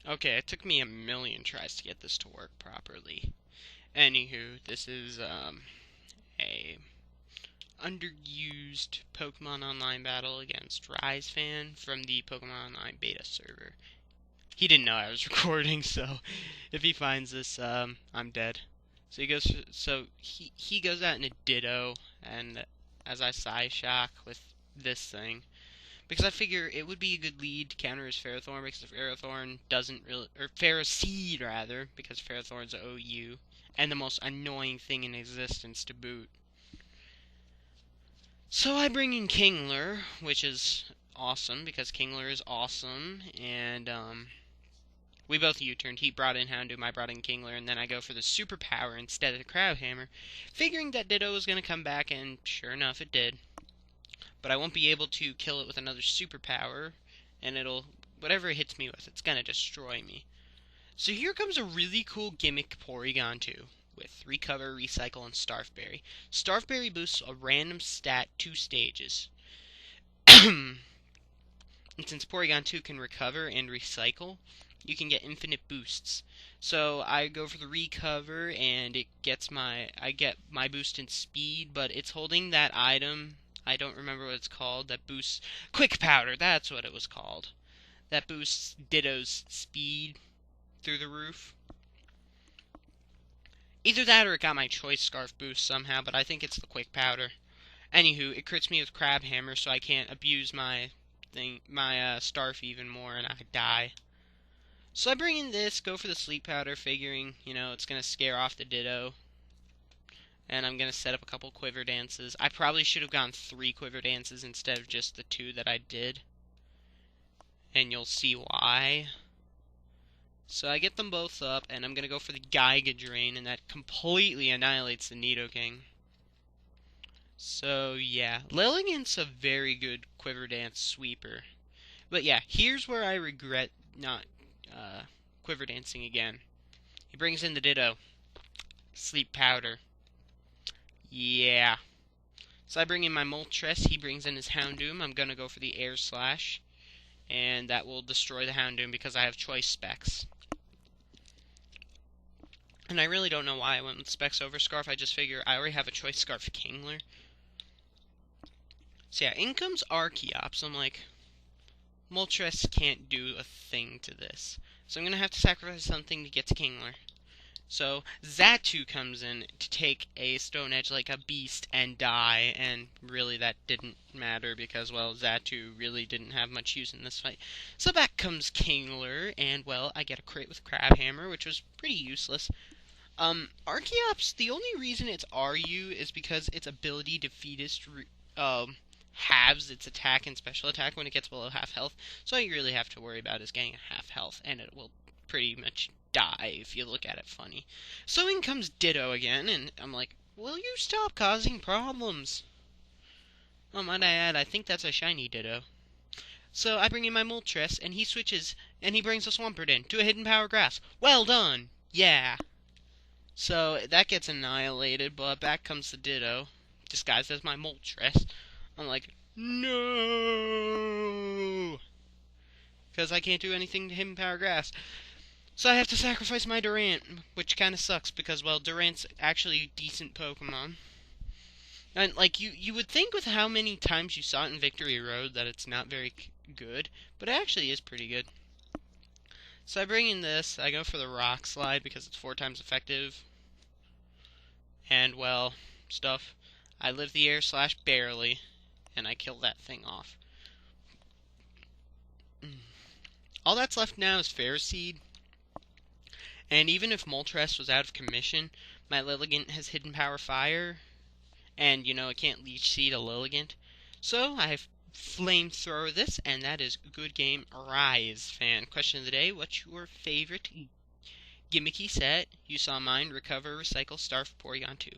Okay, it took me a million tries to get this to work properly. Anywho, this is a underused Pokemon Online battle against RiseFan from the Pokemon Online beta server. He didn't know I was recording, so if he finds this, I'm dead. So he goes out in a Ditto, and as I Psyshock with this thing, because I figure it would be a good lead to counter his Ferrothorn, because Ferrothorn doesn't really, or Ferroseed rather, because Ferrothorn's OU, and the most annoying thing in existence to boot. So I bring in Kingler, which is awesome, because Kingler is awesome, and we both U-turned. He brought in Houndoom, I brought in Kingler, and then I go for the superpower instead of the Crabhammer, figuring that Ditto was going to come back, and sure enough, it did. But I won't be able to kill it with another superpower, and whatever it hits me with, it's going to destroy me. So here comes a really cool gimmick Porygon 2, with Recover, Recycle, and Starfberry. Starfberry boosts a random stat 2 stages. And since Porygon 2 can recover and recycle, you can get infinite boosts. So I go for the recover, and I get my boost in speed, but it's holding that item. I don't remember what it's called. That boosts Quick Powder. That's what it was called. That boosts Ditto's speed through the roof. Either that or it got my Choice Scarf boost somehow, but I think it's the Quick Powder. Anywho, it crits me with Crabhammer, so I can't abuse my Starf even more, and I die. So I bring in this, go for the Sleep Powder, figuring, it's going to scare off the Ditto. And I'm going to set up a couple Quiver Dances. I probably should have gone 3 Quiver Dances instead of just the 2 that I did. And you'll see why. So I get them both up, and I'm going to go for the Giga Drain, and that completely annihilates the Nidoking. So yeah, Lilligant's a very good Quiver Dance sweeper. But yeah, here's where I regret not Quiver Dancing again. He brings in the Ditto. Sleep Powder. Yeah. So I bring in my Moltres, he brings in his Houndoom. I'm going to go for the Air Slash, and that will destroy the Houndoom because I have choice specs. And I really don't know why I went with Specs over Scarf. I just figure I already have a Choice Scarf Kingler. So yeah, in comes Archeops. I'm like, Moltres can't do a thing to this. So I'm going to have to sacrifice something to get to Kingler. So Xatu comes in to take a Stone Edge like a beast and die, and really that didn't matter because, well, Xatu really didn't have much use in this fight. So back comes Kingler, and, well, I get a crit with Crabhammer, which was pretty useless. Archeops, the only reason it's RU is because its ability Defeatist halves its attack and special attack when it gets below half health, so all you really have to worry about is getting a half health, and it will pretty much die if you look at it funny. So in comes Ditto again, and I'm like, will you stop causing problems? Oh, might I add, I think that's a shiny Ditto. So I bring in my Moltres, and he switches, and he brings a Swampert in to a Hidden Power Grass. Well done! Yeah! So that gets annihilated, but back comes the Ditto, disguised as my Moltres. I'm like, no! Because I can't do anything to Hidden Power Grass. So I have to sacrifice my Durant, which kind of sucks because, well, Durant's actually a decent Pokemon. And, like, you would think with how many times you saw it in Victory Road that it's not very good, but it actually is pretty good. So I bring in this, I go for the Rock Slide because it's 4 times effective. And, well, stuff. I live the Air Slash barely, and I kill that thing off. All that's left now is Ferroseed. And even if Moltres was out of commission, my Lilligant has Hidden Power Fire. And, it can't Leech Seed a Lilligant. So, I have Flamethrower this, and that is good game RiseFan. Question of the day, what's your favorite gimmicky set? You saw mine, Recover, Recycle, Starf, Porygon 2.